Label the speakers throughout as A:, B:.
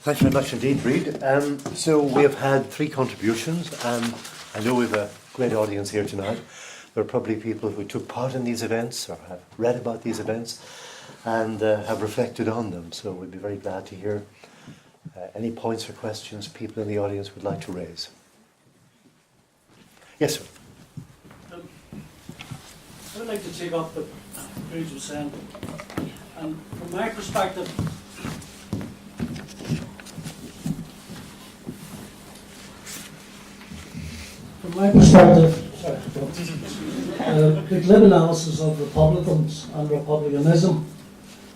A: Thanks very much indeed, Bríd. So we have had 3 contributions, and I know we have a great audience here tonight. There are probably people who took part in these events or have read about these events and have reflected on them. So we'd be very glad to hear any points or questions people in the audience would like to raise. Yes, sir.
B: I would like to take up what Bríd was saying. And from my perspective, the glib analysis of Republicans and Republicanism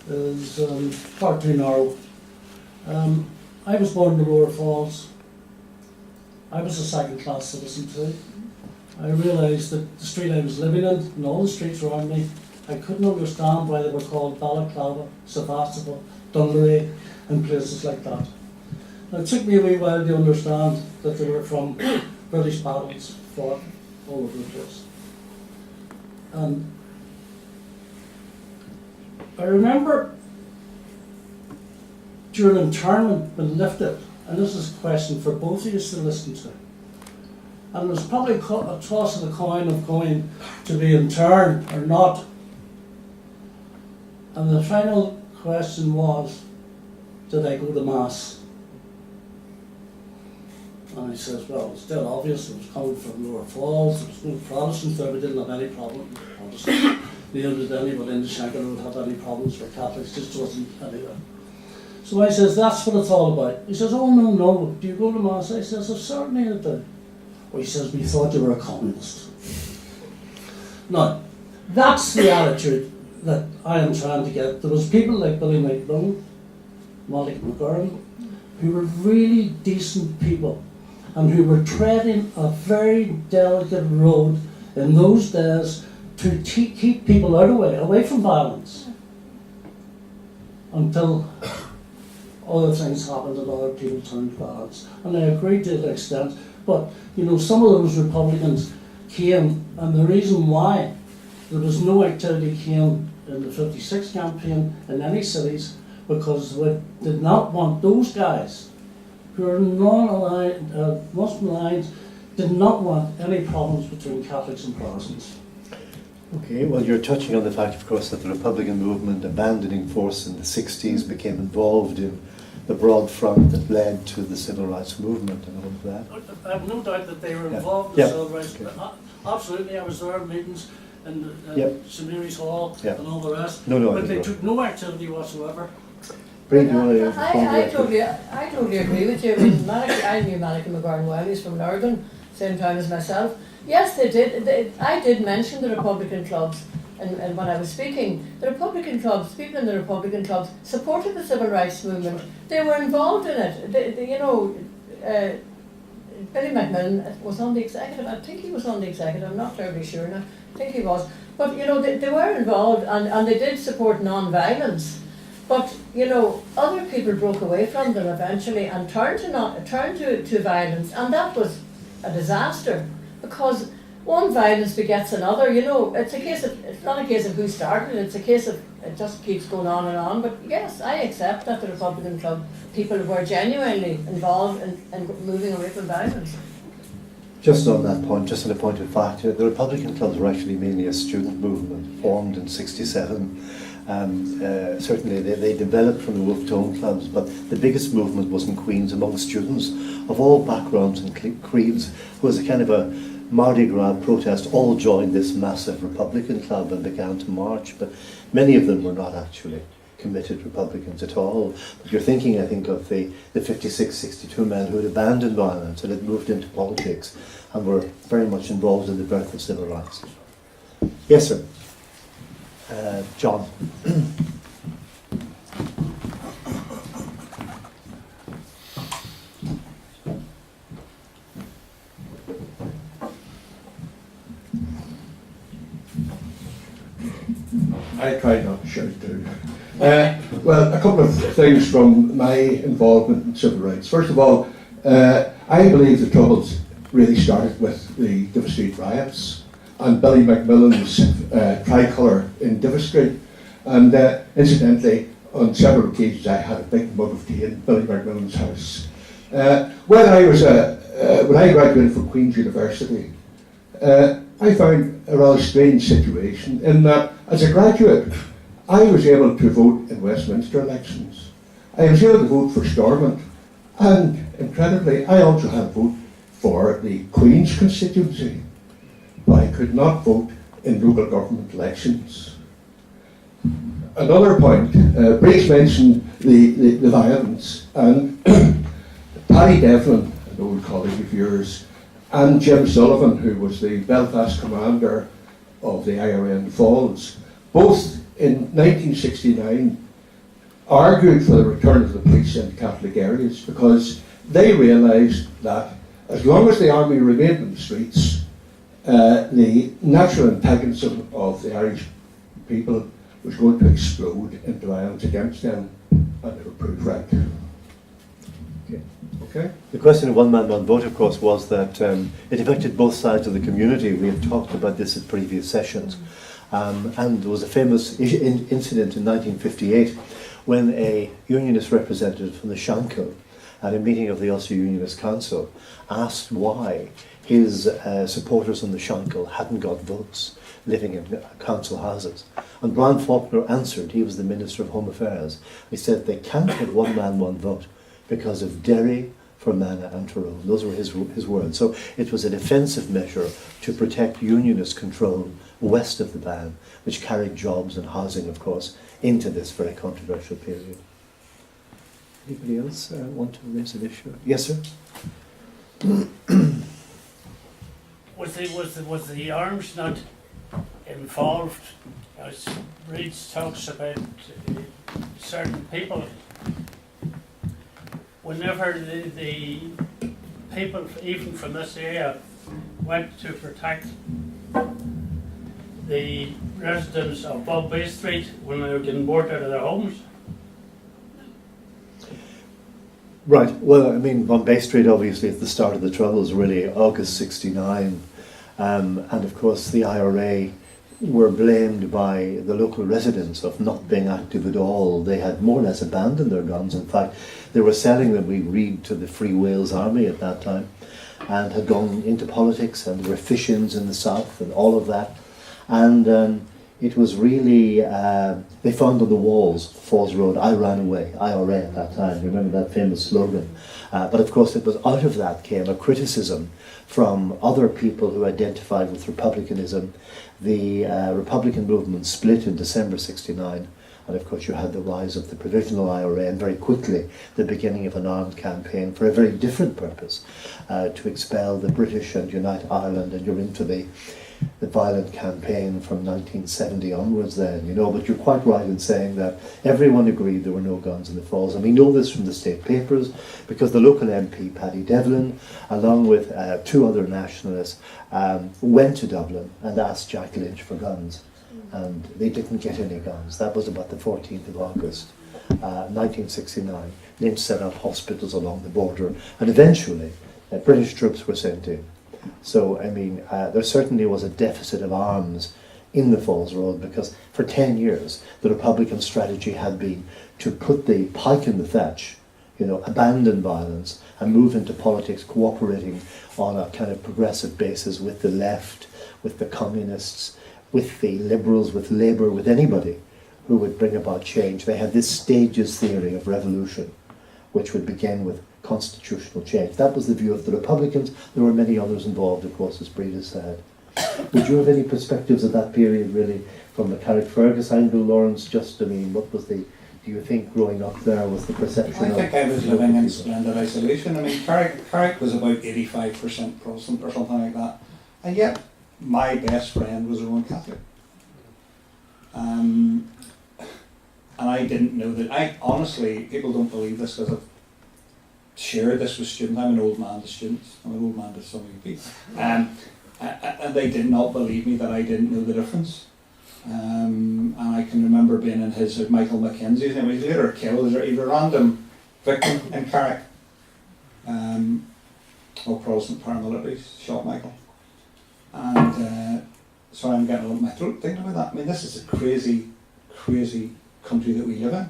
B: is far too narrow. I was born in the Lower Falls. I was a second-class citizen too. I realised that the street I was living in and all the streets around me, I couldn't understand why they were called Balaclava, Sevastopol, Dungaree and places like that. And it took me a wee while to understand that they were from British battles fought all over the place. And I remember during internment when lifted, and this is a question for both of you to listen to, and it was probably a toss of the coin of going to be interned or not. And the final question was, did I go to Mass? And he says, well, it's still obvious, it was coming from Lower Falls, there was no Protestants there, we didn't have any problem with Protestants. Neither did anybody in the Shankill would have any problems with Catholics, just wasn't anywhere. So I says, that's what it's all about. He says, oh no, do you go to Mass? I says, oh, certainly I do. Well, he says, we thought you were a communist. Now, that's the attitude that I am trying to get. There was people like Billy McMillan, Molly McGurran, who were really decent people and who were treading a very delicate road in those days to keep people away from violence until other things happened and other people turned violence. And I agree to that extent, but you know, some of those Republicans came, and the reason why there was no activity came in the 56 campaign in any cities, because we did not want those guys who are non-aligned, Muslim aligned, did not want any problems between Catholics and Protestants.
A: Okay, well, you're touching on the fact, of course, that the Republican movement, abandoning force in the 60s, became involved in the broad front that led to the civil rights movement and all of that.
B: I have no doubt that they were involved in the civil rights. Absolutely, I was there at meetings in St Mary's Hall and all the rest, but they took no activity whatsoever.
A: Bríd, you want to respond?
C: I totally agree with you. I mean, I knew Malcolm McGarn well. He's from Lurgan, same time as myself. Yes, they did. I did mention the Republican clubs, and when I was speaking, the Republican clubs, people in the Republican clubs supported the civil rights movement. They were involved in it. Billy McMillan was on the executive. I think he was on the executive. I'm not terribly sure now. I think he was. But you know, they were involved, and they did support non-violence. But you know, other people broke away from them eventually and turned to violence, and that was a disaster, because one violence begets another. You know, it's not a case of who started it, it's a case of it just keeps going on and on. But yes, I accept that the Republican Club people were genuinely involved in moving away from violence.
A: Just on that point, just on a point of fact, the Republican clubs were actually mainly a student movement formed in '67. Certainly they developed from the Wolf Tone clubs, but the biggest movement was in Queens among students of all backgrounds and creeds, who was a kind of a Mardi Gras protest, all joined this massive Republican club and began to march, but many of them were not actually committed Republicans at all. But you're thinking, I think, of the 56, 62 men who had abandoned violence and had moved into politics and were very much involved in the birth of civil rights. Yes, sir. John.
D: I try not to shout too. Well, a couple of things from my involvement in civil rights. First of all, I believe the troubles really started with the Divis Street riots and Billy McMillan's tricolour in Divis Street. And incidentally, on several occasions I had a big mug of tea in Billy McMillan's house. When I graduated from Queen's University, I found a rather strange situation in that as a graduate I was able to vote in Westminster elections. I was able to vote for Stormont, and incredibly I also had a vote for the Queen's constituency, but I could not vote in local government elections. Another point, Bríd mentioned the violence, and Paddy Devlin, an old colleague of yours, and Jim Sullivan, who was the Belfast commander of the IRN Falls, both in 1969 argued for the return of the police in Catholic areas because they realised that as long as the army remained in the streets, the natural antagonism of the Irish people was going to explode into violence against them, and they were proved right. Okay.
A: The question of one man, one vote, of course, was that it affected both sides of the community. We have talked about this at previous sessions. And there was a famous incident in 1958 when a unionist representative from the Shankill, at a meeting of the Ulster Unionist Council, asked why his supporters on the Shankill hadn't got votes living in council houses. And Brian Faulkner answered, he was the Minister of Home Affairs. He said they can't have one man, one vote because of Derry, Fermanagh and Tyrone. Those were his words. So it was a defensive measure to protect unionist control west of the Bann, which carried jobs and housing, of course, into this very controversial period. Anybody else want to raise an issue? Yes, sir?
E: Was the arms not involved, as Bríd talks about certain people? Whenever the people, even from this area, went to protect the residents of Bombay Street when they were getting bored out of their homes?
A: Right. Well, I mean, Bombay Street, obviously, at the start of the Troubles, really, August 69. And of course, the IRA were blamed by the local residents of not being active at all. They had more or less abandoned their guns. In fact, they were selling them, we read, to the Free Wales Army at that time, and had gone into politics, and there were fish-ins in the south and all of that. And it was really, they found on the walls, Falls Road, I ran away, IRA at that time, remember that famous slogan. But of course, it was out of that came a criticism from other people who identified with republicanism. The Republican movement split in December 69, and of course you had the rise of the Provisional IRA, and very quickly the beginning of an armed campaign for a very different purpose, to expel the British and unite Ireland, and you're into the violent campaign from 1970 onwards then, you know. But you're quite right in saying that everyone agreed there were no guns in the Falls, and we know this from the state papers because the local MP, Paddy Devlin, along with two other nationalists, went to Dublin and asked Jack Lynch for guns, and they didn't get any guns. That was about the 14th of August 1969. Lynch set up hospitals along the border, and eventually British troops were sent in. So, I mean, there certainly was a deficit of arms in the Falls Road because for 10 years the Republican strategy had been to put the pike in the thatch, you know, abandon violence and move into politics, cooperating on a kind of progressive basis with the left, with the communists, with the liberals, with Labour, with anybody who would bring about change. They had this stages theory of revolution, which would begin with constitutional change. That was the view of the Republicans. There were many others involved, of course, as Bríd has said. Would you have any perspectives of that period, really, from the Carrickfergus angle, Lawrence? Just, I mean, what was the, do you think growing up there was the perception of...
F: I think I was living in splendid isolation. I mean, Carrick was about 85% Protestant or something like that. And yet, my best friend was a Roman Catholic. And I didn't know that. I honestly, people don't believe this because I've shared this with students. I'm an old man to students. I'm an old man to some of you people. And they did not believe me that I didn't know the difference. And I can remember being in his, Michael Mackenzie's, and he was later killed. He was a random victim in Carrick. All Protestant paramilitaries shot Michael. And so I'm getting a lump in my throat thinking about that. I mean, this is a crazy, crazy country that we live in.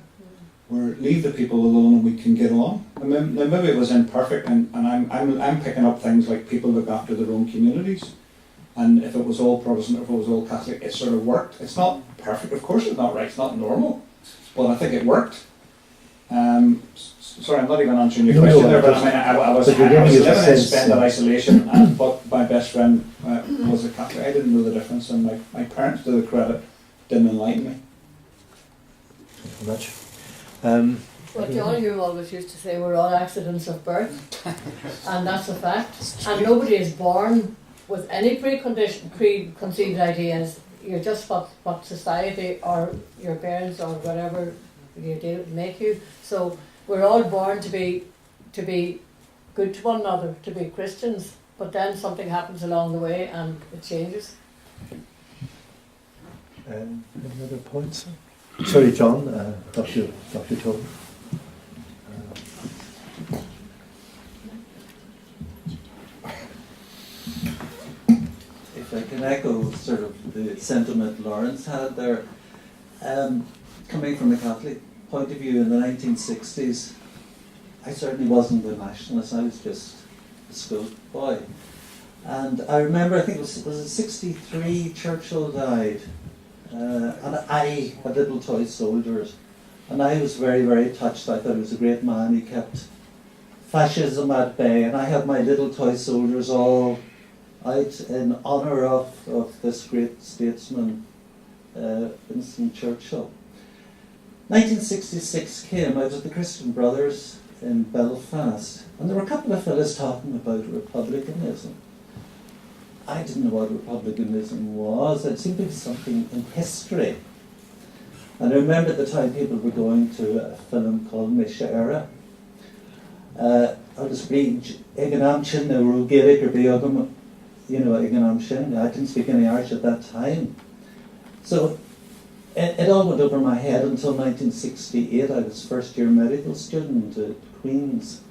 F: where leave the people alone and we can get on. I mean, now maybe it was imperfect, and I'm picking up things like people look after their own communities, and if it was all Protestant, if it was all Catholic, it sort of worked. It's not perfect, of course it's not right, it's not normal, but I think it worked. Sorry, I'm not even answering your question there, but I mean, I was living in suspended isolation, but my best friend was a Catholic. I didn't know the difference, and my parents, to the credit, didn't enlighten me.
A: Thank you very much.
C: Well, John, you always used to say we're all accidents of birth, and that's a fact. And nobody is born with any preconceived ideas. You're just what society or your parents or whatever you do make you. So we're all born to be good to one another, to be Christians. But then something happens along the way and it changes.
A: Any other points? Sorry, John. Dr. Tobe.
G: If I can echo sort of the sentiment Lawrence had there, coming from a Catholic point of view in the 1960s, I certainly wasn't a nationalist, I was just a school boy. And I remember, I think was it 63, Churchill died, and I had little toy soldiers, and I was very, very touched. I thought he was a great man. He kept fascism at bay, and I had my little toy soldiers all out in honour of this great statesman, Winston Churchill. 1966 came, I was at the Christian Brothers in Belfast, and there were a couple of fellas talking about republicanism. I didn't know what republicanism was. It seemed to be something in history. And I remember at the time people were going to a film called Mishara. I was Bríd, Dungannon, the Gaelic or Beogam, Dungannon. I didn't speak any Irish at that time. So it all went over my head until 1968. I was first year medical student at Queen's,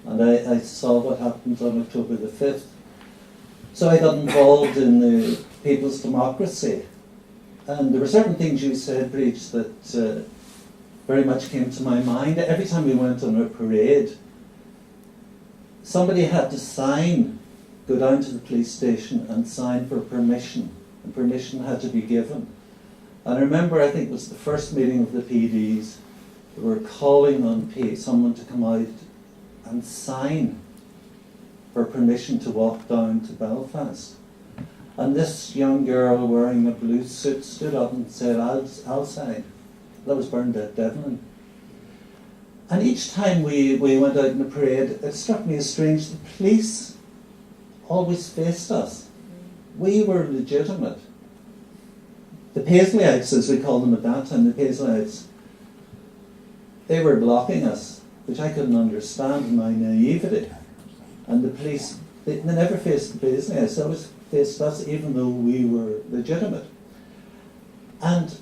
G: and I saw what happened on October the 5th. So I got involved in the People's Democracy, and there were certain things you said, Bríd, that very much came to my mind. Every time we went on a parade, somebody had to go down to the police station and sign for permission, and permission had to be given. And I remember, I think it was the first meeting of the PDs, they were calling on someone to come out and sign for permission to walk down to Belfast. And this young girl wearing a blue suit stood up and said, I'll sign. That was Bernadette Devlin. And each time we went out in the parade, it struck me as strange, the police always faced us. We were legitimate. The Paisleyites, as we called them at that time, the Paisleyites, they were blocking us, which I couldn't understand in my naivety. And the police, they never faced the Paisleyites, they always faced us, even though we were legitimate. And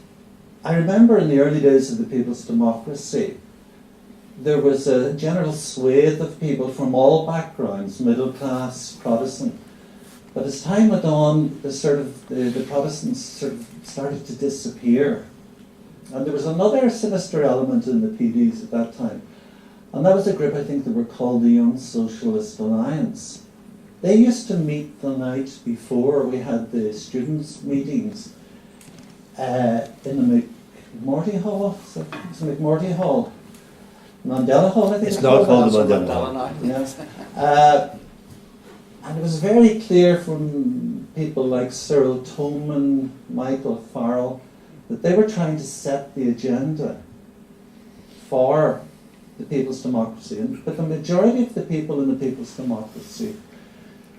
G: I remember in the early days of the People's Democracy, there was a general swathe of people from all backgrounds, middle class, Protestant. But as time went on, the Protestants sort of started to disappear. And there was another sinister element in the PDs at that time. And that was a group, I think, that were called the Young Socialist Alliance. They used to meet the night before we had the students' meetings in the McMorty Hall. So it's McMorty Hall. Mandela Hall, I think
A: it's not called the Mandela Hall.
G: Yeah. And it was very clear from people like Cyril Toman, Michael Farrell, that they were trying to set the agenda for the People's Democracy. But the majority of the people in the People's Democracy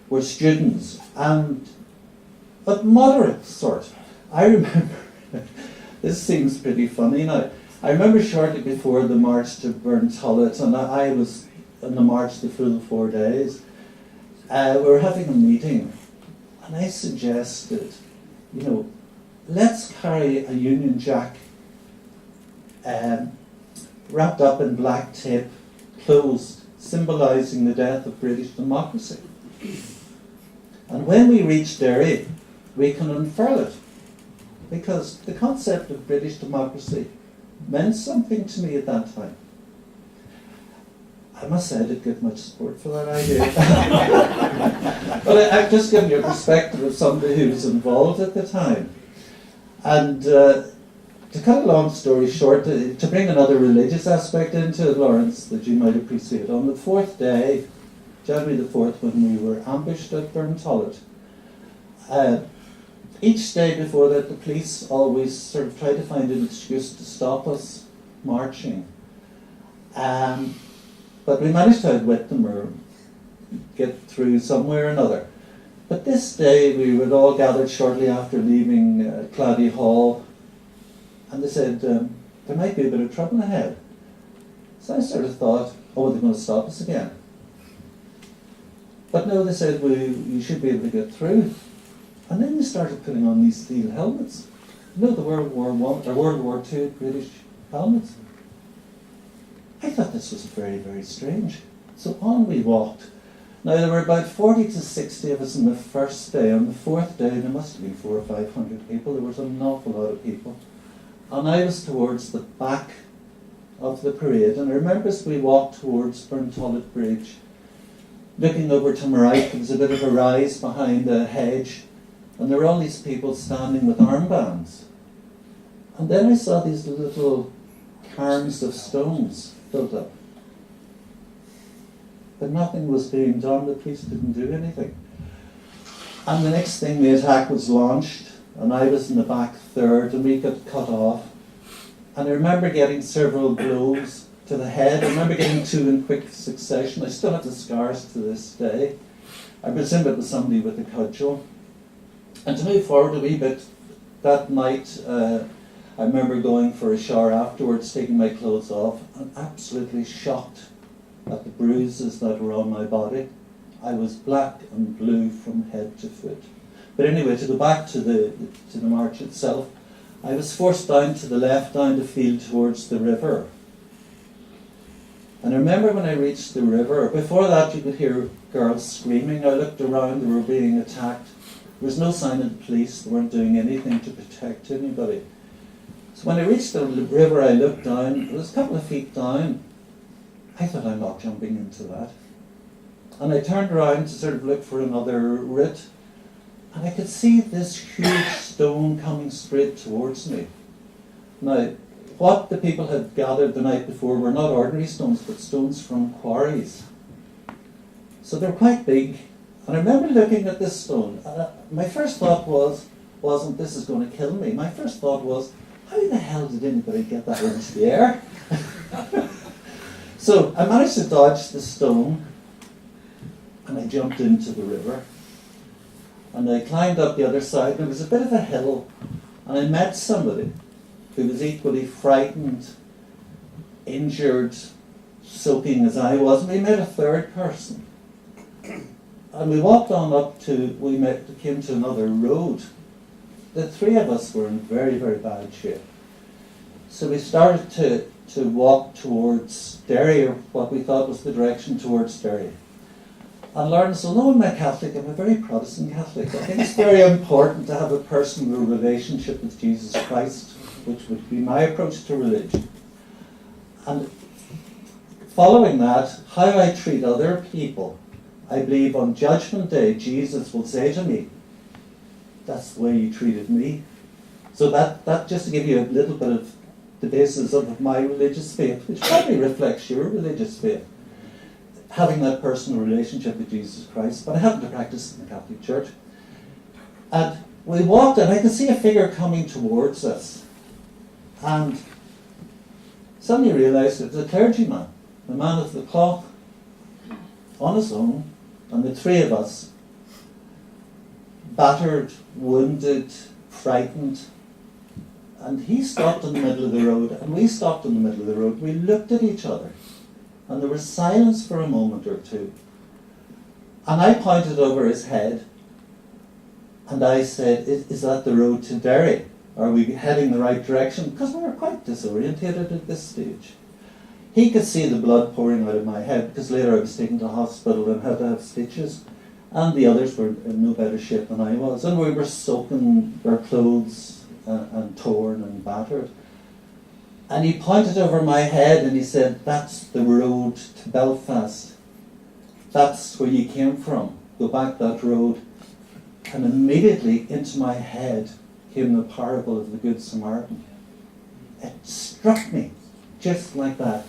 G: were students, but moderate sort. I remember, this seems pretty funny now, I remember shortly before the march to Burntullet, and I was on the march the full 4 days, we were having a meeting, and I suggested, let's carry a Union Jack wrapped up in black tape, closed, symbolising the death of British democracy. And when we reach Derry, we can unfurl it, because the concept of British democracy meant something to me at that time. I must say I didn't get much support for that idea. But I've just given you a perspective of somebody who was involved at the time. And to cut a long story short, to bring another religious aspect into it, Lawrence, that you might appreciate, on the fourth day, January the 4th, when we were ambushed at Burntollet, each day before that, the police always sort of tried to find an excuse to stop us marching. But we managed to outwit them or get through some way or another. But this day we were all gathered shortly after leaving Claddy Hall, and they said there might be a bit of trouble ahead. So I sort of thought, oh, they're going to stop us again. But no, they said, you should be able to get through. And then they started putting on these steel helmets. You know, the World War I or World War II British helmets. I thought this was very, very strange. So on we walked. Now there were about 40 to 60 of us on the first day. On the fourth day there must have been 400 or 500 people. There was an awful lot of people. And I was towards the back of the parade. And I remember as we walked towards Burntollet Bridge, looking over to my right, there was a bit of a rise behind a hedge. And there were all these people standing with armbands. And then I saw these little cairns of stones built up. But nothing was being done, the police didn't do anything. And the next thing, the attack was launched, and I was in the back third, and we got cut off. And I remember getting several blows to the head. I remember getting two in quick succession. I still have the scars to this day. I presume it was somebody with a cudgel. And to move forward a wee bit, that night, I remember going for a shower afterwards, taking my clothes off, and absolutely shocked at the bruises that were on my body. I was black and blue from head to foot. But anyway, to go back to the march itself, I was forced down to the left, down the field towards the river. And I remember when I reached the river, before that you could hear girls screaming. I looked around, they were being attacked. There was no sign of the police, they weren't doing anything to protect anybody. So when I reached the river, I looked down, it was a couple of feet down. I thought, I'm not jumping into that. And I turned around to sort of look for another route, and I could see this huge stone coming straight towards me. Now, what the people had gathered the night before were not ordinary stones, but stones from quarries. So they're quite big. And I remember looking at this stone, and my first thought wasn't this is going to kill me. My first thought was, how the hell did anybody get that into the air? So I managed to dodge the stone, and I jumped into the river. And I climbed up the other side, and there was a bit of a hill, and I met somebody who was equally frightened, injured, soaking as I was, and we met a third person. And we walked on up to, came to another road. The three of us were in very, very bad shape. So we started to walk towards Derry, or what we thought was the direction towards Derry. And Lawrence, although I'm a Catholic, I'm a very Protestant Catholic. I think it's very important to have a personal relationship with Jesus Christ, which would be my approach to religion. And following that, how I treat other people, I believe on Judgment Day, Jesus will say to me, that's the way you treated me. So that just to give you a little bit of the basis of my religious faith, which probably reflects your religious faith, having that personal relationship with Jesus Christ. But I happen to practice in the Catholic Church. And we walked, and I could see a figure coming towards us. And suddenly realised it was a clergyman, the man of the cloth, on his own, and the three of us, battered, wounded, frightened. And he stopped in the middle of the road, and we stopped in the middle of the road. We looked at each other, and there was silence for a moment or two. And I pointed over his head, and I said, is that the road to Derry? Are we heading the right direction? Because we were quite disorientated at this stage. He could see the blood pouring out of my head, because later I was taken to hospital and had to have stitches. And the others were in no better shape than I was. And we were soaking, our clothes and torn and battered. And he pointed over my head and he said, "That's the road to Belfast. That's where you came from. Go back that road." And immediately into my head came the parable of the Good Samaritan. It struck me just like that,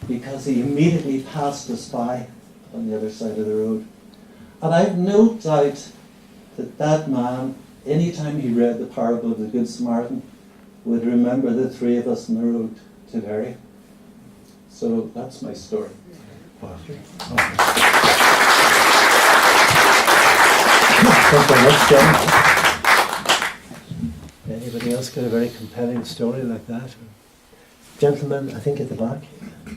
G: because he immediately passed us by on the other side of the road. And I've no doubt that that man, anytime he read the parable of the Good Samaritan, would remember the three of us on the road to Derry. So that's my story.
A: Thank you very much, John. Anybody else got a very compelling story like that? Gentleman, I think at the back.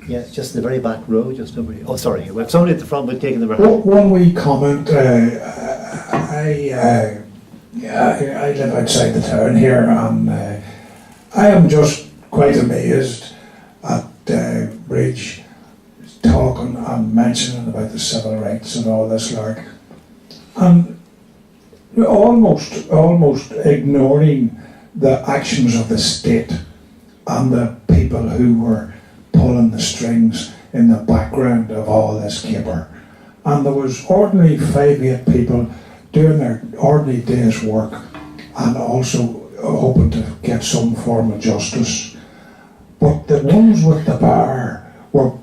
A: Yeah, just the very back row, just over here. Oh, sorry, well, somebody at the front would take the right.
H: One wee comment. I live outside the town here, and I am just quite amazed at Bríd talking and mentioning about the civil rights and all this lark, and almost ignoring the actions of the state and the people who were pulling the strings in the background of all this caper. And there was ordinary 5-8 people doing their ordinary day's work and also hoping to get some form of justice. But the ones with the bar were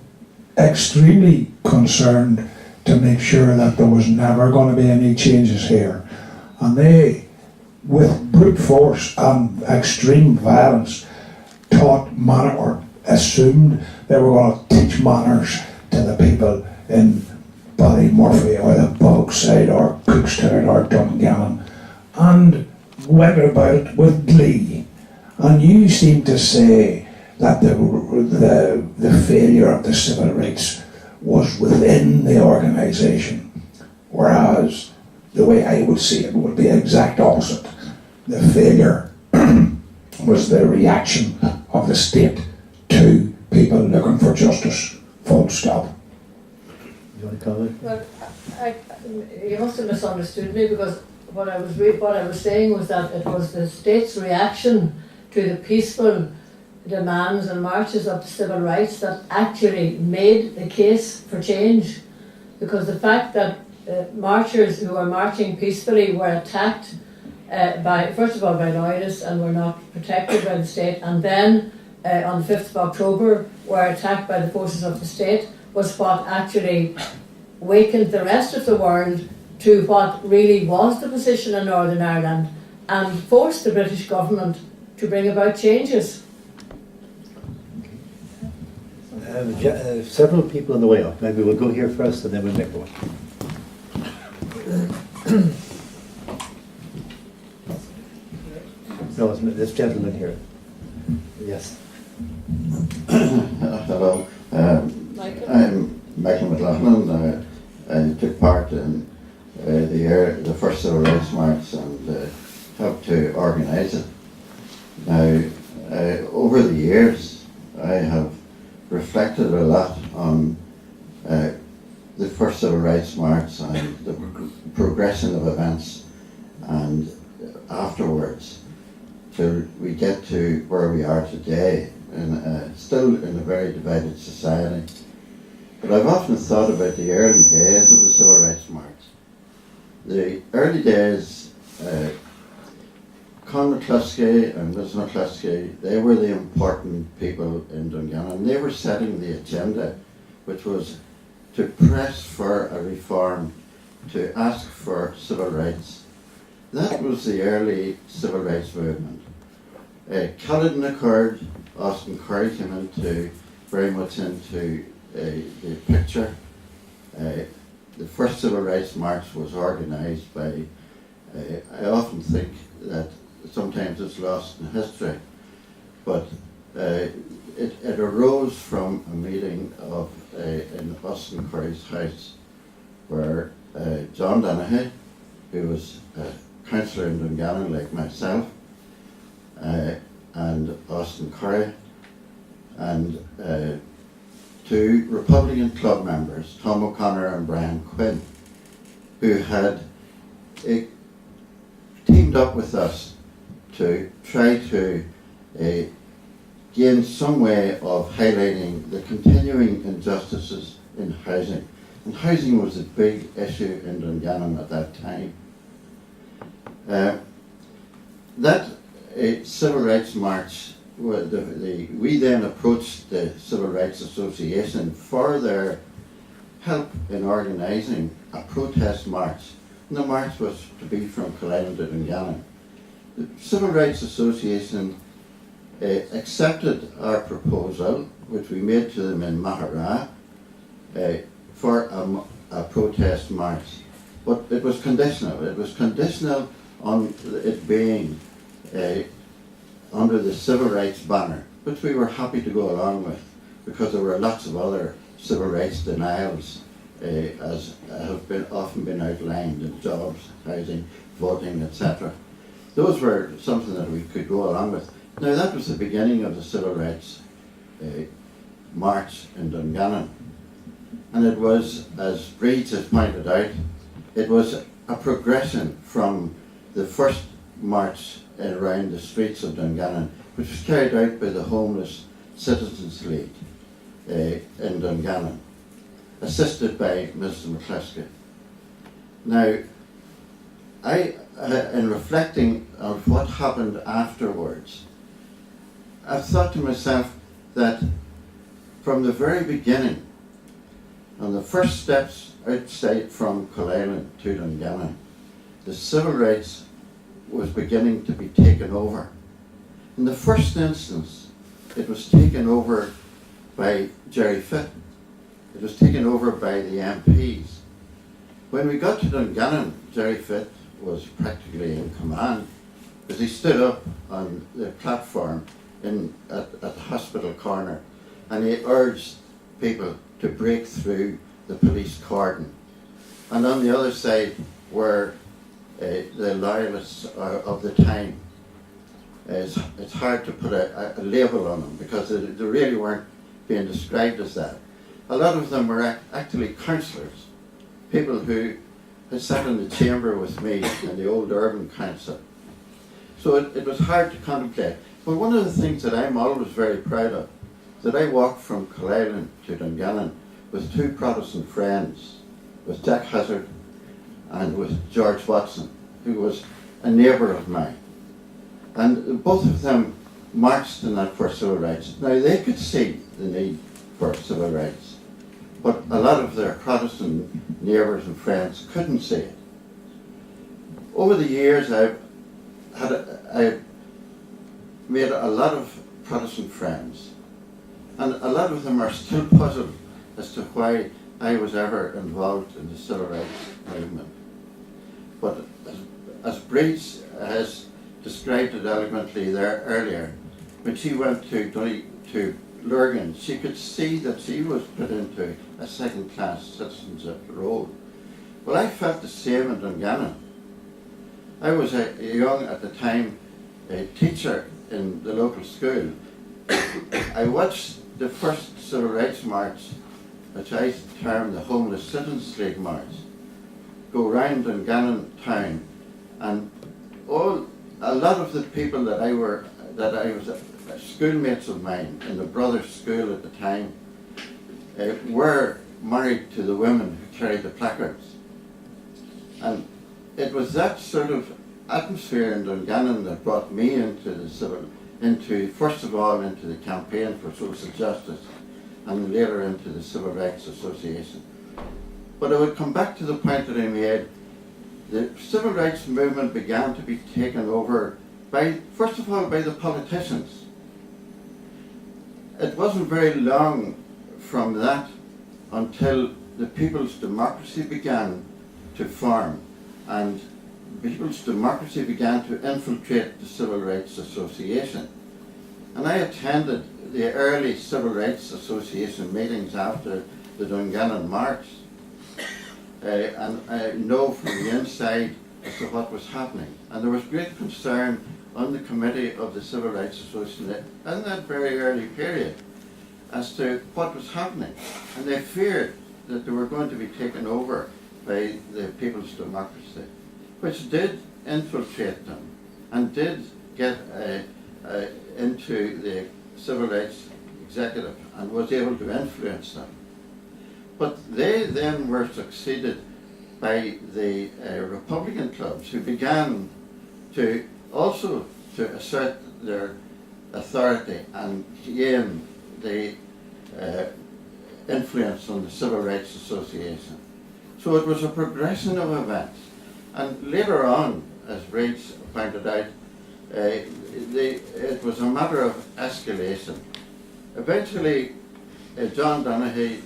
H: extremely concerned to make sure that there was never going to be any changes here. And they, with brute force and extreme violence, taught manner, or assumed they were going to teach manners to the people in Ballymurphy or the Bogside or Cookstown or Dungannon, and went about it with glee. And you seem to say that the failure of the civil rights was within the organisation, whereas the way I would see it would be the exact opposite. The failure was the reaction of the state to people looking for justice. Full stop.
A: You want to comment?
C: Well, you must have misunderstood me, because what I was saying was that it was the state's reaction to the peaceful demands and marches of the civil rights that actually made the case for change. Because the fact that marchers who were marching peacefully were attacked first of all by loyalists and were not protected by the state, and then on the 5th of October were attacked by the forces of the state, was what actually wakened the rest of the world to what really was the position in Northern Ireland, and forced the British government to bring about changes.
A: Several people on the way up. Maybe we'll go here first and then we'll make one. No, it's this gentleman here. Yes.
I: Hello. I'm Michael McLaughlin. I took part in the first civil rights march and helped to organise it. Now, over the years, I have reflected a lot on the first civil rights march and the progression of events, and afterwards, till we get to where we are today, still in a very divided society. But I've often thought about the early days of the civil rights march. The early days, Con McCluskey and Ms McCluskey, they were the important people in Dungannon. They were setting the agenda, which was to press for a reform, to ask for civil rights. That was the early civil rights movement. Culloden occurred, Austin Curry came very much into the picture. The first civil rights march was organised by, I often think that sometimes it's lost in history, but it arose from a meeting in Austin Curry's house, where John Dennehy, who was a councillor in Dungannon like myself, and Austin Curry, and two Republican club members, Tom O'Connor and Brian Quinn, who had teamed up with us to try to gain some way of highlighting the continuing injustices in housing. And housing was a big issue in Dungannon at that time. That civil rights march, we then approached the Civil Rights Association for their help in organising a protest march. And the march was to be from Craigavon to Dungannon. The Civil Rights Association accepted our proposal, which we made to them in Mahara, for a protest march. But it was conditional. It was conditional on it being under the civil rights banner, which we were happy to go along with, because there were lots of other civil rights denials, as have often been outlined in jobs, housing, voting, etc. Those were something that we could go along with. Now that was the beginning of the civil rights march in Dungannon, and it was, as Bríd has pointed out, it was a progression from the first march around the streets of Dungannon, which was carried out by the Homeless Citizens League in Dungannon, assisted by Mr. McCluskey. Now, in reflecting on what happened afterwards, I've thought to myself that from the very beginning, on the first steps outside from Craigavon to Dungannon, the civil rights was beginning to be taken over. In the first instance, it was taken over by Jerry Fitt. It was taken over by the MPs. When we got to Dungannon, Jerry Fitt was practically in command, because he stood up on the platform at the hospital corner, and he urged people to break through the police cordon. And on the other side were the loyalists of the time. It's hard to put a label on them, because they really weren't being described as that. A lot of them were actually councillors, people who had sat in the chamber with me in the old urban council. So it was hard to contemplate. But one of the things that I'm always very proud of, that I walked from Craigavon to Dungannon with two Protestant friends, with Jack Hazard and with George Watson, who was a neighbour of mine. And both of them marched in that for civil rights. Now they could see the need for civil rights, but a lot of their Protestant neighbours and friends couldn't see it. Over the years I've made a lot of Protestant friends, and a lot of them are still puzzled as to why I was ever involved in the civil rights movement. But as Bríd has described it eloquently there earlier, when she went to Lurgan, she could see that she was put into a second-class citizenship role. Well, I felt the same in Dungannon. I was a young, at the time, a teacher in the local school. I watched the first civil rights march, which I termed the Homeless Citizens League March, go round Dungannon town, and a lot of the people that I was schoolmates of mine in the Brothers' School at the time were married to the women who carried the placards. And it was that sort of atmosphere in Dungannon that brought me first of all into the campaign for social justice, and later into the Civil Rights Association. But I would come back to the point that I made. The civil rights movement began to be taken over first of all, by the politicians. It wasn't very long from that until the People's Democracy began to form, and People's Democracy began to infiltrate the Civil Rights Association. And I attended the early Civil Rights Association meetings after the Dungannon March, and I know from the inside as to what was happening. And there was great concern on the committee of the Civil Rights Association in that very early period as to what was happening. And they feared that they were going to be taken over by the People's Democracy, which did infiltrate them and did get into the civil rights executive and was able to influence them. But they then were succeeded by the Republican clubs, who began to also to assert their authority and gain the influence on the Civil Rights Association. So it was a progression of events. And later on, as Bríd pointed out, it was a matter of escalation. Eventually, John Donaghy,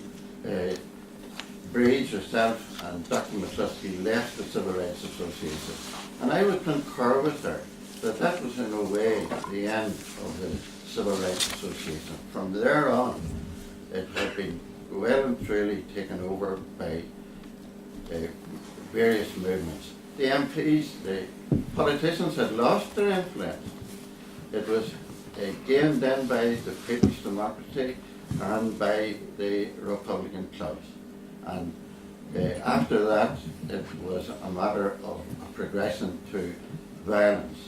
I: Bríd, yourself, and Dr. McCluskey left the Civil Rights Association. And I would concur with her that that was in a way the end of the Civil Rights Association. From there on, it had been well and truly taken over by various movements. The MPs, the politicians had lost their influence. It was gained then by the People's Democracy and by the Republican clubs. And after that, it was a matter of a progression to violence,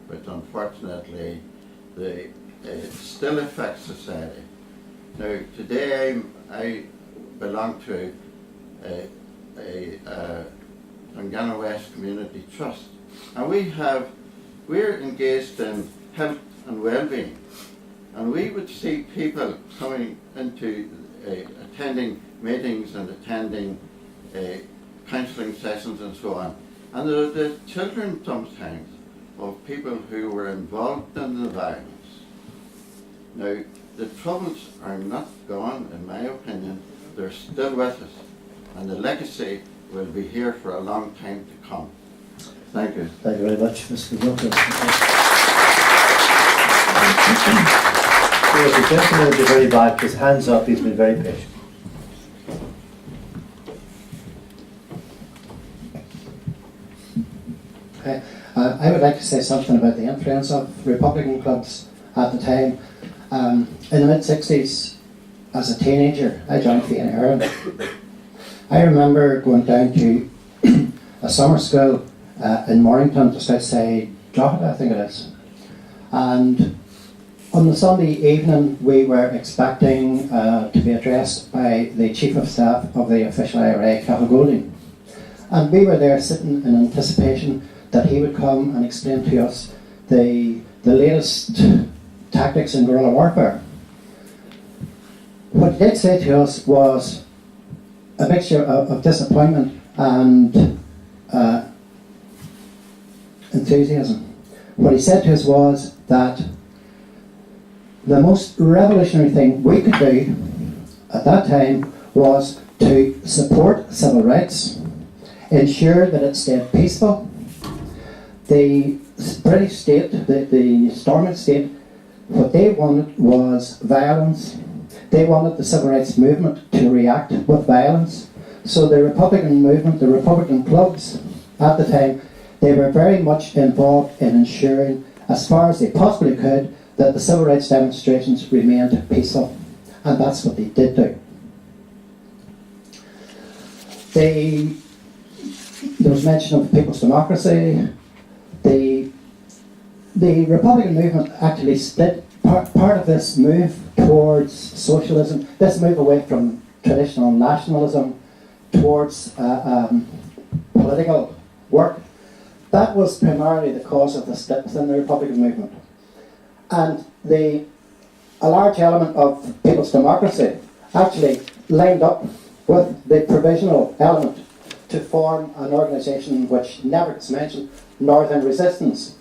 I: which unfortunately still affects society. Now, today I belong to a Dungannon West Community Trust, and we're engaged in health and well-being, and we would see people coming into attending meetings and attending counselling sessions and so on, and there are the children sometimes of people who were involved in the violence. Now, the troubles are not gone, in my opinion. They're still with us, and the legacy will be here for a long time to come. Thank you.
A: Thank you very much, Mr. Rodgers. The gentleman at the very back, his hands up, he's been very patient.
J: I would like to say something about the influence of Republican clubs at the time. In the mid-60s, as a teenager, I joined Fianna Éireann. I remember going down to a summer school in Mornington, just outside Drogheda, I think it is. And on the Sunday evening, we were expecting to be addressed by the Chief of Staff of the official IRA, Cathal Golding. And we were there sitting in anticipation that he would come and explain to us the latest tactics in guerrilla warfare. What he did say to us was a mixture of disappointment and enthusiasm. What he said to us was that the most revolutionary thing we could do at that time was to support civil rights, ensure that it stayed peaceful. The British state, the Stormont state, what they wanted was violence. They wanted the civil rights movement to react with violence. So the Republican movement, the Republican clubs at the time, they were very much involved in ensuring, as far as they possibly could, that the civil rights demonstrations remained peaceful. And that's what they did do. There was mention of People's Democracy. The Republican movement actually split part of this move towards socialism, this move away from traditional nationalism towards political work. That was primarily the cause of the split within the Republican movement. And a large element of People's Democracy actually lined up with the provisional element to form an organisation which never gets mentioned, Northern Resistance.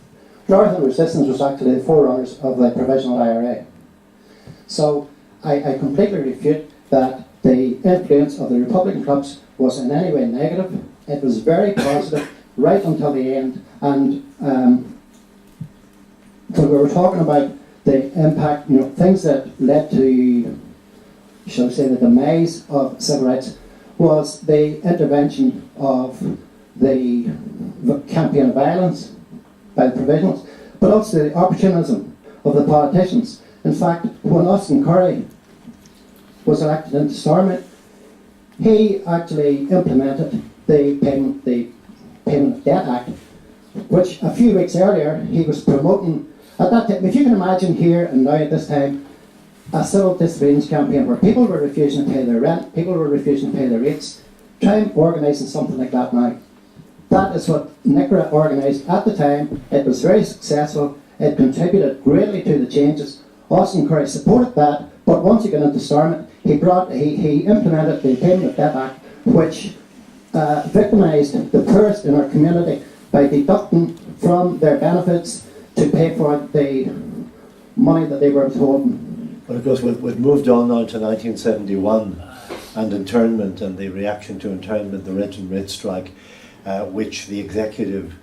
J: Northern Resistance was actually the forerunners of the provisional IRA. So I completely refute that the influence of the Republican clubs was in any way negative. It was very positive right until the end. And when we were talking about the impact, things that led to, shall we say, the demise of civil rights was the intervention of the campaign of violence by the provisionals, but also the opportunism of the politicians. In fact, when Austin Curry was elected into Stormont, he actually implemented the Payment of Debt Act, which a few weeks earlier he was promoting At that time, if you can imagine here and now at this time, a civil disobedience campaign where people were refusing to pay their rent, people were refusing to pay their rates, try and organising something like that now. That is what NICRA organised at the time. It was very successful. It contributed greatly to the changes. Austin Curry supported that, but once he got into Stormont, he implemented the Payment of Debt Act, which victimised the poorest in our community by deducting from their benefits to pay for the money that they were withholding.
A: But of course, we've moved on now to 1971 and internment and the reaction to internment, the rent and rate strike, which the executive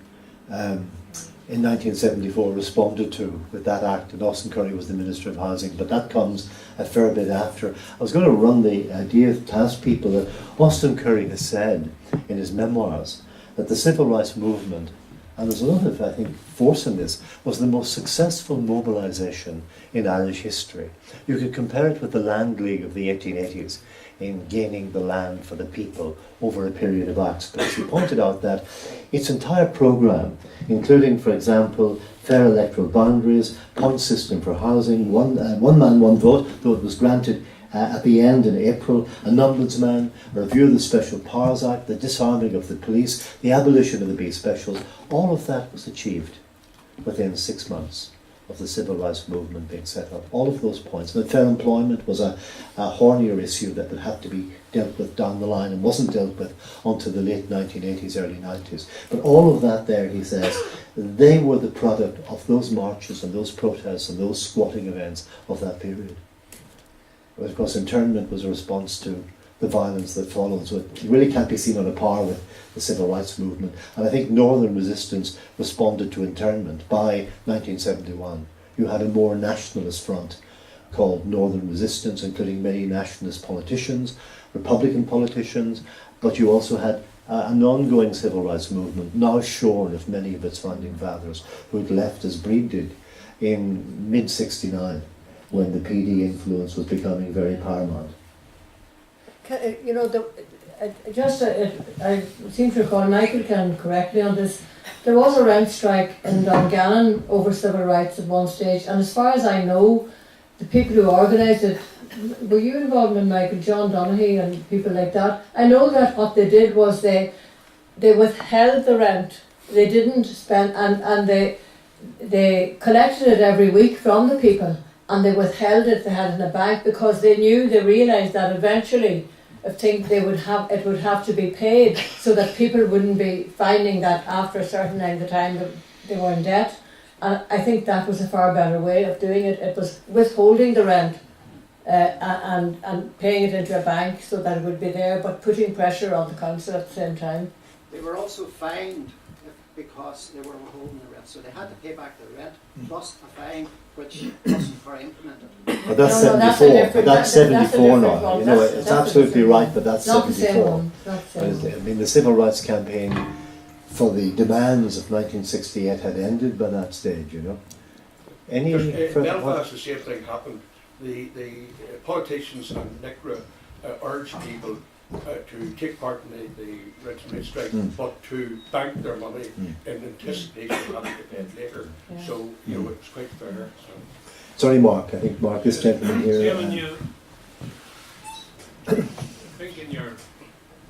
A: in 1974 responded to with that act, and Austin Curry was the Minister of Housing, but that comes a fair bit after. I was going to run the idea past people that Austin Curry has said in his memoirs that the civil rights movement, and there's a lot of, I think, force in this, was the most successful mobilisation in Irish history. You could compare it with the Land League of the 1880s in gaining the land for the people over a period of acts. Because he pointed out that its entire programme, including, for example, fair electoral boundaries, point system for housing, one man, one vote, though it was granted at the end in April, an ombudsman, a review of the Special Powers Act, the disarming of the police, the abolition of the B specials, all of that was achieved within 6 months of the civil rights movement being set up. All of those points. And fair employment was a hornier issue that would have to be dealt with down the line and wasn't dealt with until the late 1980s, early 90s. But all of that there, he says, they were the product of those marches and those protests and those squatting events of that period. But of course, internment was a response to the violence that followed, so it really can't be seen on a par with the civil rights movement. And I think Northern resistance responded to internment by 1971. You had a more nationalist front called Northern Resistance, including many nationalist politicians, Republican politicians, but you also had an ongoing civil rights movement, now shorn of many of its founding fathers, who had left as Bríd did in mid-69, when the PD influence was becoming very paramount.
C: You know, I seem to recall, Michael can correct me on this, there was a rent strike in Dungannon over civil rights at one stage, and as far as I know, the people who organised it, were you involved in, Michael, John Donaghy and people like that? I know that what they did was they withheld the rent. They didn't spend, and they collected it every week from the people, and they withheld it, they had it in a bank, because they realised that eventually it would have to be paid, so that people wouldn't be finding that after a certain length of time that they were in debt. And I think that was a far better way of doing it. It was withholding the rent and paying it into a bank so that it would be there, but putting pressure on the council at the same time.
J: They were also fined because they were withholding the rent, so they had to pay back the rent plus a fine, which wasn't for implemented.
A: But that's
C: No,
A: 74. That's 74
C: a
A: now.
C: different one.
A: You know,
C: That's
A: it's
C: a
A: absolutely
C: different
A: right, but that's
C: Not the
A: 74.
C: same one. Not the same one.
A: I mean, the civil rights campaign for the demands of 1968 had ended by that stage, you know. Any further
D: Belfast, the same thing happened. The politicians and NICRA urged people to take part in the rent and rate strike, but to bank their money in anticipation of having to pay it later.
C: Yeah.
D: So, you know, it was quite fair. So.
A: Sorry, Mark. I think Mark, this gentleman here.
K: Eamon, I think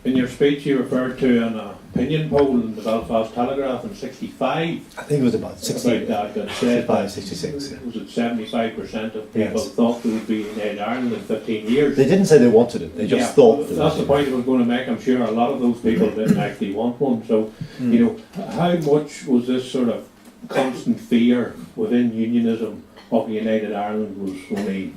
K: in your speech you referred to an opinion poll in the Belfast Telegraph in '65.
A: I think it was about 60,
K: about that said
A: 65, 66. Yeah.
K: Was it 75% of people
A: Yes.
K: thought there would be in Ireland in 15 years?
A: They didn't say they wanted it. They just thought.
K: That's the point I was going to make. I'm sure a lot of those people didn't actually want one. So, you know, how much was this sort of constant fear within unionism of United Ireland was only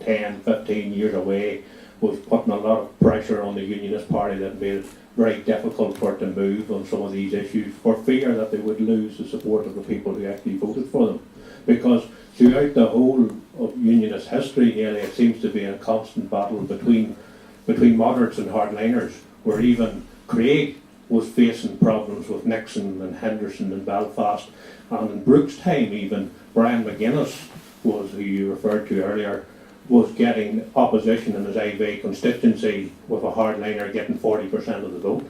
K: 10, 15 years away, was putting a lot of pressure on the Unionist Party that made it very difficult for it to move on some of these issues for fear that they would lose the support of the people who actually voted for them. Because throughout the whole of Unionist history nearly it seems to be a constant battle between moderates and hardliners, where even Craig was facing problems with Nixon and Henderson in Belfast, and in Brooke's time even Brian McGuinness was, who you referred to earlier, was getting opposition in his IV constituency with a hardliner getting 40% of the vote.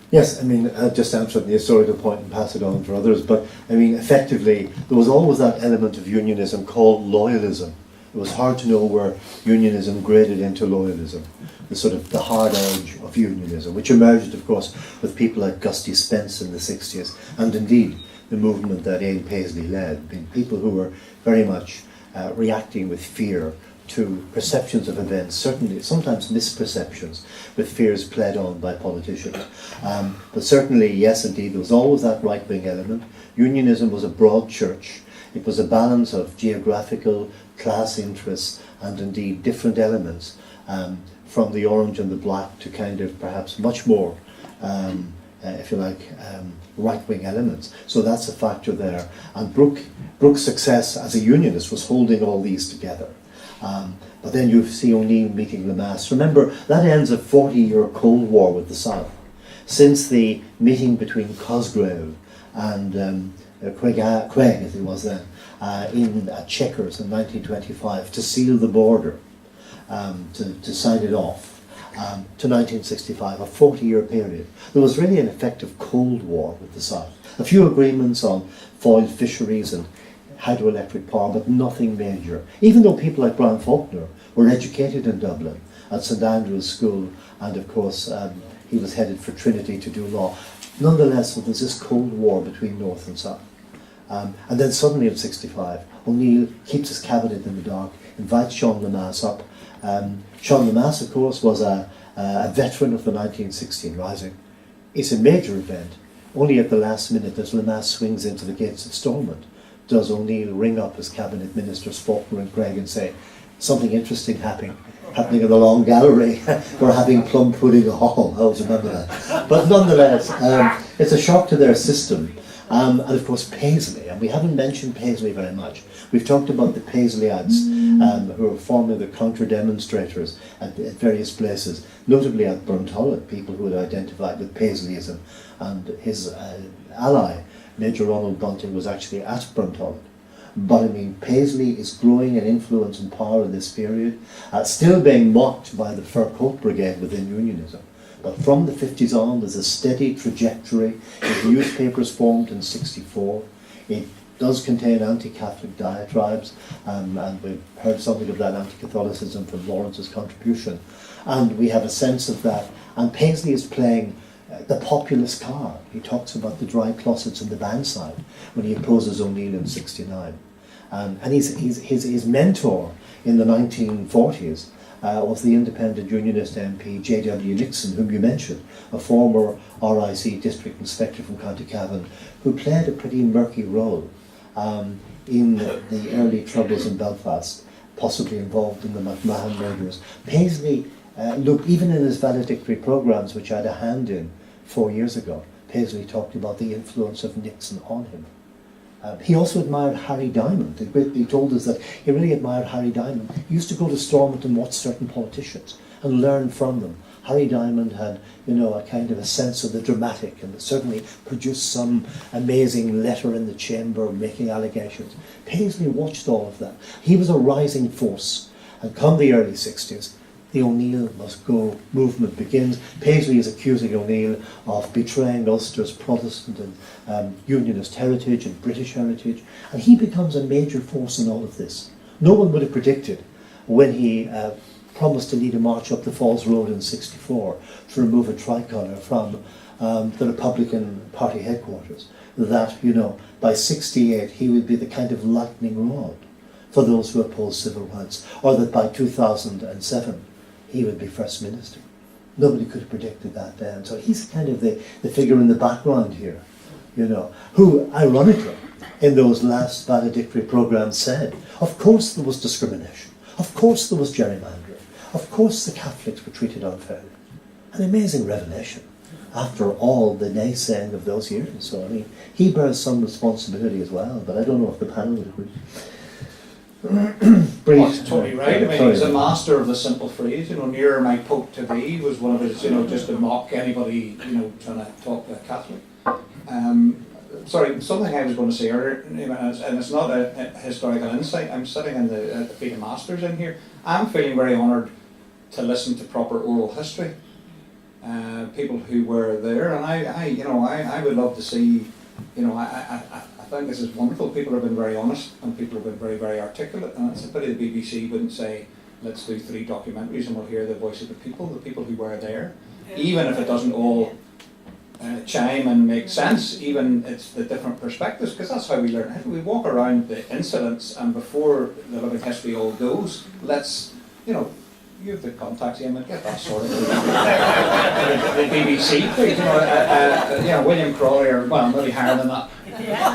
A: Yes, I mean, I'll just answer the historical point and pass it on for others, but I mean, effectively, there was always that element of unionism called loyalism. It was hard to know where unionism graded into loyalism, the sort of the hard edge of unionism, which emerged, of course, with people like Gusty Spence in the 60s, and indeed the movement that Ian Paisley led, being people who were very much reacting with fear to perceptions of events, certainly sometimes misperceptions, with fears played on by politicians. But certainly, yes, indeed, there was always that right-wing element. Unionism was a broad church. It was a balance of geographical, class interests, and indeed different elements, from the orange and the black to kind of perhaps much more, if you like, right-wing elements. So that's a factor there. And Brooke's success as a unionist was holding all these together. But then you see O'Neill meeting Lemass. Remember, that ends a 40-year Cold War with the South. Since the meeting between Cosgrave and Craig, as he was then, in Chequers in 1925 to seal the border, to sign it off, to 1965, a 40-year period. There was really an effective Cold War with the South. A few agreements on foiled fisheries and hydroelectric power, but nothing major. Even though people like Brian Faulkner were educated in Dublin at St Andrew's School, and of course he was headed for Trinity to do law. Nonetheless, there was this Cold War between North and South. And then suddenly in 65, O'Neill keeps his cabinet in the dark, invites Sean Lemass up. Sean Lemass, of course, was a veteran of the 1916 Rising. It's a major event. Only at the last minute, as Lemass swings into the gates of Stormont, does O'Neill ring up his cabinet ministers, Faulkner and Craig, and say, something interesting happening in the Long Gallery. We're having plum pudding hall. I always remember that. But nonetheless, it's a shock to their system. And of course Paisley, and we haven't mentioned Paisley very much. We've talked about the Paisleyites, who are formerly the counter-demonstrators at various places, notably at Burntollet, people who had identified with Paisleyism, and his ally, Major Ronald Bunting, was actually at Burntollet. But I mean, Paisley is growing in influence and power in this period, still being mocked by the Fur Coat Brigade within unionism. But from the 50s on, there's a steady trajectory. His newspapers formed in 64. It does contain anti-Catholic diatribes, and we've heard something of that anti-Catholicism from Lawrence's contribution. And we have a sense of that. And Paisley is playing the populist card. He talks about the dry closets in the bandside when he opposes O'Neill in 69. And his mentor in the 1940s was the independent unionist MP J.W. Nixon, whom you mentioned, a former RIC district inspector from County Cavan, who played a pretty murky role in the early troubles in Belfast, possibly involved in the McMahon murders. Paisley, look, even in his valedictory programmes, which I had a hand in 4 years ago, Paisley talked about the influence of Nixon on him. He also admired Harry Diamond. He told us that he really admired Harry Diamond. He used to go to Stormont and watch certain politicians and learn from them. Harry Diamond had, a kind of a sense of the dramatic, and certainly produced some amazing letter in the chamber making allegations. Paisley watched all of that. He was a rising force. And come the early 60s, the O'Neill must go movement begins. Paisley is accusing O'Neill of betraying Ulster's Protestant and Unionist heritage and British heritage, and he becomes a major force in all of this. No one would have predicted when he promised to lead a march up the Falls Road in 64 to remove a tricolour from the Republican Party headquarters, that, by 68 he would be the kind of lightning rod for those who oppose civil rights, or that by 2007 he would be First Minister. Nobody could have predicted that then. So he's kind of the figure in the background here, who, ironically, in those last valedictory programmes said, of course there was discrimination, of course there was gerrymandering, of course the Catholics were treated unfairly. An amazing revelation after all the naysaying of those years. So, I mean, he bears some responsibility as well, but I don't know if the panel would agree.
F: Bríd. Totally right. I mean, he's a master of the simple phrase. Near my Pope to thee was one of his, just to mock anybody, trying to talk to a Catholic. Sorry, something I was going to say earlier, and it's not a historical insight. I'm sitting at the feet of masters in here. I'm feeling very honoured to listen to proper oral history. people who were there, and I would love to see, I think this is wonderful. People have been very honest, and people have been very, very articulate, and it's a pity the BBC wouldn't say, let's do 3 documentaries and we'll hear the voice of the people who were there, even if it doesn't all chime and make sense, even it's the different perspectives, because that's how we learn. If we walk around the incidents, and before the living history all goes, let's, you have the contacts, Eamon, get that sorted. The BBC, please, William Crawley, or well, maybe higher than that,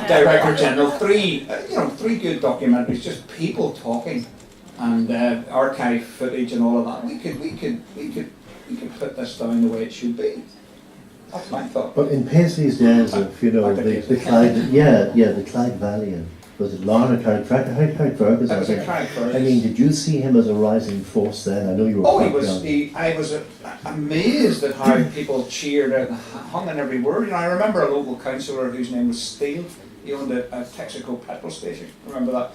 F: Director General. 3 good documentaries, just people talking, and archive footage and all of that. We could put this down the way it should be. That's my thought.
A: But in Paisley's days of, the Clyde, the Clyde Valley, was it Lorna Carrickfergus?
F: That was a Carrickfergus.
A: I mean, did you see him as a rising force then? I know you were.
F: I was amazed at how people cheered and hung on every word. I remember a local councillor whose name was Steele. He owned a Texaco petrol station. Remember that?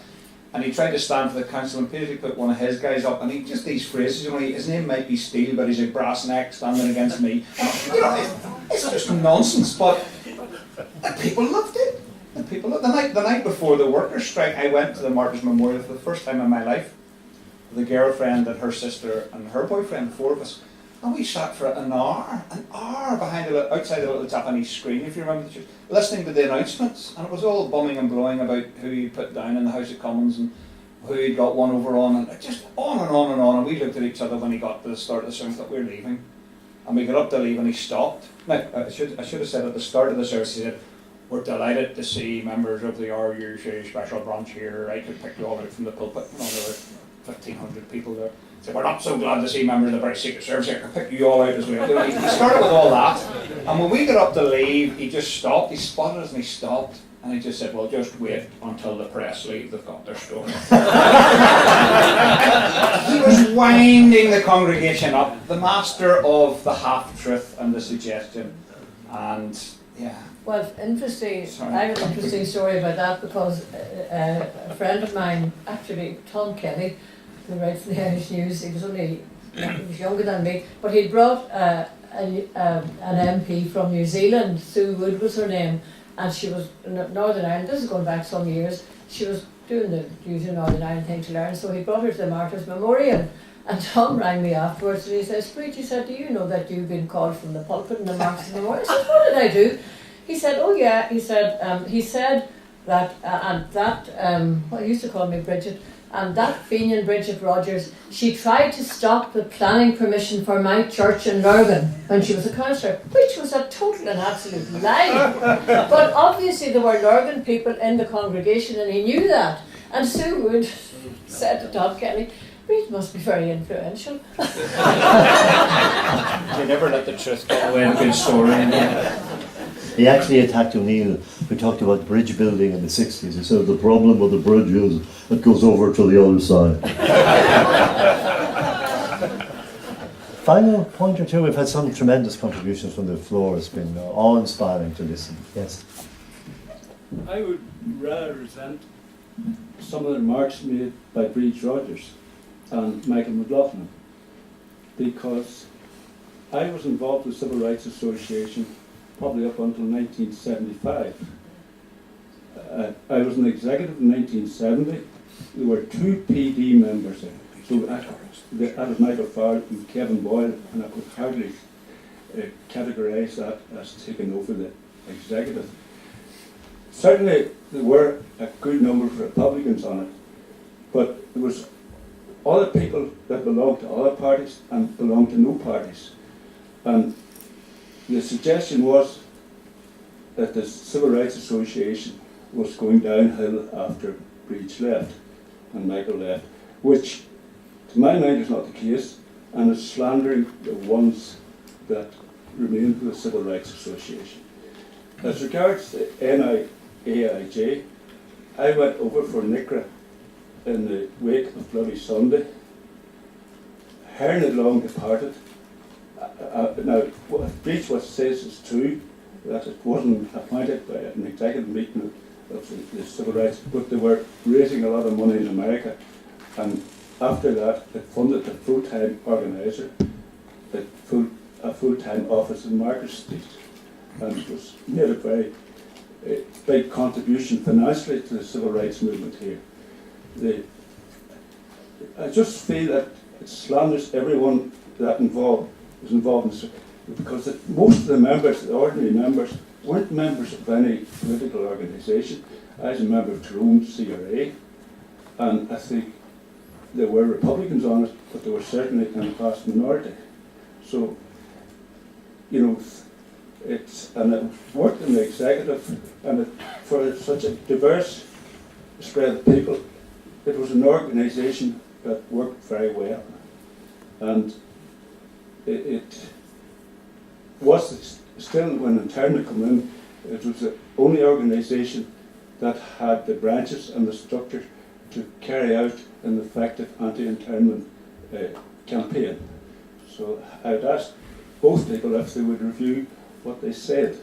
F: And he tried to stand for the council, and Paisley put one of his guys up, and he just these phrases. His name might be Steele, but he's a brass neck standing against me. It's just nonsense. But people loved it. The night before the workers' strike, I went to the Martyrs' Memorial for the first time in my life with a girlfriend and her sister and her boyfriend, 4 of us, and we sat for an hour outside a little Japanese screen, if you remember, listening to the announcements, and it was all bumming and blowing about who you put down in the House of Commons and who he'd got one over on, and just on and on and on. And we looked at each other when he got to the start of the service that we're leaving, and we got up to leave, and he stopped. Now, I should have said at the start of the service, he said, "We're delighted to see members of the RUC special branch here. I could pick you all out from the pulpit." There were 1,500 people there. He said, "We're not so glad to see members of the very secret service. I could pick you all out as well." He started with all that, and when we got up to leave, he just stopped. He spotted us and he stopped, and he just said, "Well, just wait until the press leave. They've got their story." He was winding the congregation up, the master of the half-truth and the suggestion, and yeah.
C: Well, interesting.
F: Sorry.
C: I have an interesting story about that, because a friend of mine, actually Tom Kelly, who writes the Irish News, he was younger than me, but he brought an MP from New Zealand. Sue Wood was her name, and she was in Northern Ireland. This is going back some years. She was doing the usual Northern Ireland thing to learn, so he brought her to the Martyrs' Memorial. And Tom rang me afterwards, and he says, "Bríd," he said, "do you know that you've been called from the pulpit in the Martyrs' Memorial?" I said, "What did I do?" He said, "Oh yeah," he said that, well, he used to call me Bridget, and that Fenian Bridget Rodgers, she tried to stop the planning permission for my church in Lurgan when she was a councillor, which was a total and absolute lie. But obviously there were Lurgan people in the congregation, and he knew that. And Sue Wood said to Tom Kelly, "Bríd must be very influential."
F: They never let the truth get away in a good story.
A: He actually attacked O'Neill, who talked about bridge building in the 60s. He said the problem with the bridge is it goes over to the other side. Final point or two. We've had some tremendous contributions from the floor. It's been awe-inspiring to listen. Yes.
L: I would rather resent some of the remarks made by Bríd Rodgers and Michael McLaughlin, because I was involved with the Civil Rights Association probably up until 1975. I was an executive in 1970. There were 2 PD members there. So that was Michael Farrell and Kevin Boyle, and I could hardly categorise that as taking over the executive. Certainly there were a good number of Republicans on it, but there was other people that belonged to other parties and belonged to no parties. And the suggestion was that the Civil Rights Association was going downhill after Bríd left and Michael left, which to my mind is not the case, and is slandering the ones that remained with the Civil Rights Association. As regards the NIAIJ, I went over for NICRA in the wake of Bloody Sunday. Hearn had long departed. Now, Bríd what says is true, that it wasn't appointed by an executive meeting of the civil rights, but they were raising a lot of money in America, and after that it funded a full-time organiser that a full-time office in Market Street, and it was made a very big contribution financially to the civil rights movement here. I just feel that it slanders everyone that was involved in this, because most of the members, the ordinary members, weren't members of any political organisation. I was a member of Tyrone CRA, and I think there were Republicans on it, but they were certainly in a vast minority. So, you know, and it worked in the executive, and for such a diverse spread of people, it was an organisation that worked very well. And it was still, when internment came in, it was the only organisation that had the branches and the structure to carry out an effective anti-internment campaign. So I'd ask both people if they would review what they said.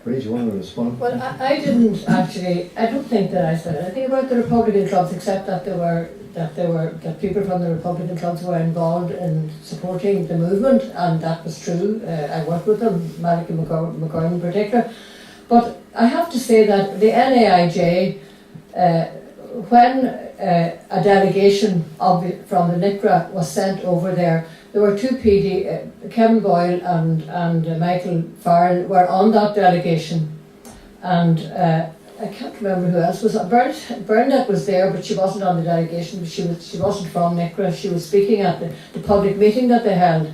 A: Bríd, you want to respond?
C: Well, I didn't actually. I don't think that I said anything about the Republican clubs, except that that people from the Republican clubs were involved in supporting the movement, and that was true. I worked with them, Malika McGurn in particular. But I have to say that the NAIJ, when a delegation from the NICRA was sent over there were two PD, Kevin Boyle and Michael Farrell were on that delegation, and I can't remember who else was. Bernadette was there, but she wasn't on the delegation. She wasn't from NICRA. She was speaking at the public meeting that they held.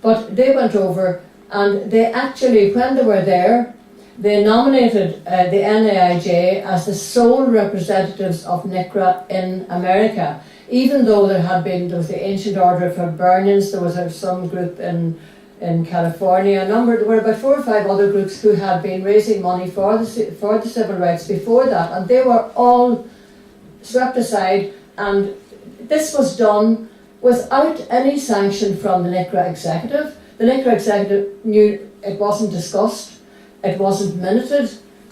C: But they went over, and they actually, when they were there, they nominated the NAIJ as the sole representatives of NICRA in America. Even though there was the Ancient Order of Hibernians, there was some group in California, there were about 4 or 5 other groups who had been raising money for the civil rights before that, and they were all swept aside, and this was done without any sanction from the NICRA executive. The NICRA executive knew it wasn't discussed, it wasn't minuted.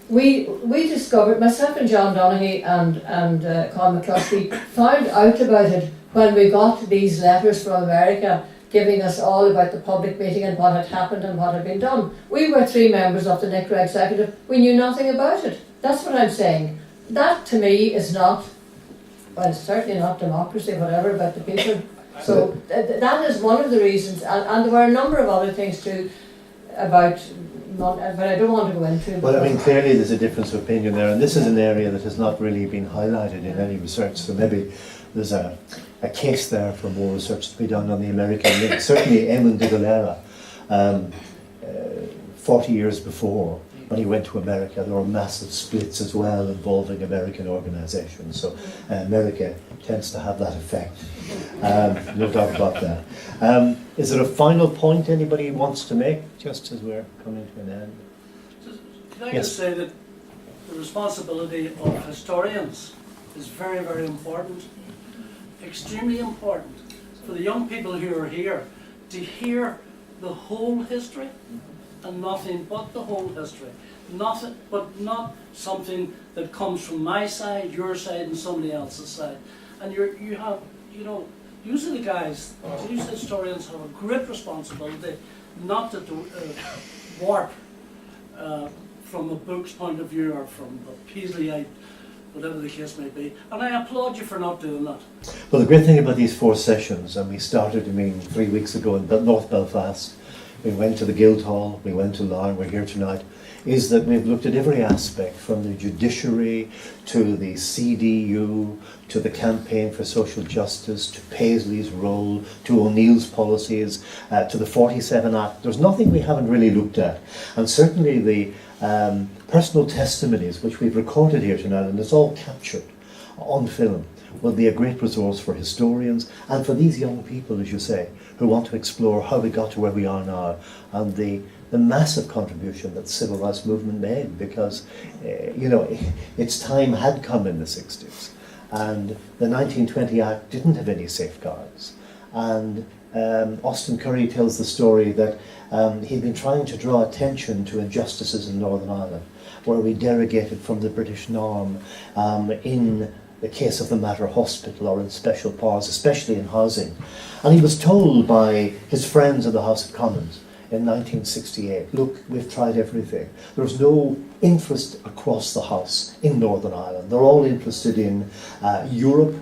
C: We discovered, myself and John Donaghy and Colin McCluskey found out about it when we got these letters from America giving us all about the public meeting and what had happened and what had been done. We were 3 members of the NICRA executive. We knew nothing about it. That's what I'm saying. That to me is not, well, it's certainly not democracy, whatever, about the people. So that is one of the reasons, and there were a number of other things too about, but I don't want to go into.
A: Well, I mean, clearly there's a difference of opinion there, and this is an area that has not really been highlighted in any research, so maybe there's a case there for more research to be done on the American link. Certainly Eamon de Valera, 40 years before, when he went to America, there were massive splits as well involving American organisations. So America tends to have that effect. No doubt about that. Is there a final point anybody wants to make, just as we're coming to an end?
B: Can I just say that the responsibility of historians is very, very important, extremely important for the young people who are here to hear the whole history and nothing but the whole history. Nothing, but not something that comes from my side, your side, and somebody else's side. And you have, usually the guys, these historians have a great responsibility not to warp from a book's point of view or from the Peasleyite, whatever the case may be. And I applaud you for not doing that.
A: Well, the great thing about these 4 sessions, and we started, 3 weeks ago in North Belfast, we went to the Guildhall, we went to Larne, we're here tonight, is that we've looked at every aspect, from the judiciary to the CDU to the campaign for social justice to Paisley's role to O'Neill's policies to the 47 Act. There's nothing we haven't really looked at, and certainly the personal testimonies which we've recorded here tonight, and it's all captured on film, will be a great resource for historians and for these young people, as you say, who want to explore how we got to where we are now, and the massive contribution that the civil rights movement made, because its time had come in the 60s, and the 1920 Act didn't have any safeguards, and Austin Curry tells the story that he'd been trying to draw attention to injustices in Northern Ireland, where we derogated from the British norm in the case of the Mater Hospital or in special powers, especially in housing. And he was told by his friends in the House of Commons in 1968, look, we've tried everything. There's no interest across the House in Northern Ireland. They're all interested in Europe,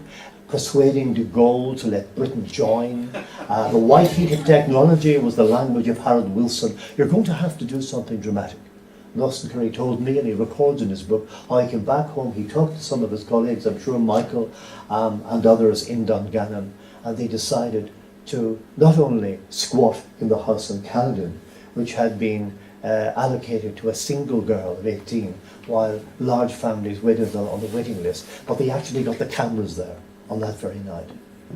A: persuading de Gaulle to let Britain join. The white heat of technology was the language of Harold Wilson. You're going to have to do something dramatic. Lawson Curry told me, and he records in his book, how he came back home, he talked to some of his colleagues, I'm sure Michael and others in Dungannon, and they decided to not only squat in the house in Caledon, which had been allocated to a single girl of 18, while large families waited on the waiting list, but they actually got the cameras there on that very night.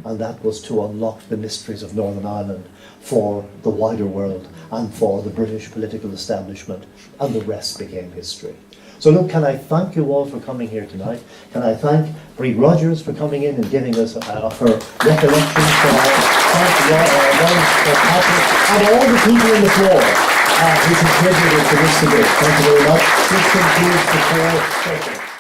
A: And that was to unlock the mysteries of Northern Ireland for the wider world and for the British political establishment, and the rest became history. So look, can I thank you all for coming here tonight? Can I thank Bríd Rodgers for coming in and giving us her recollections from Fitzpatrick, and all the people in the floor who contributed to this debate. Thank you very much. This concludes the floor session.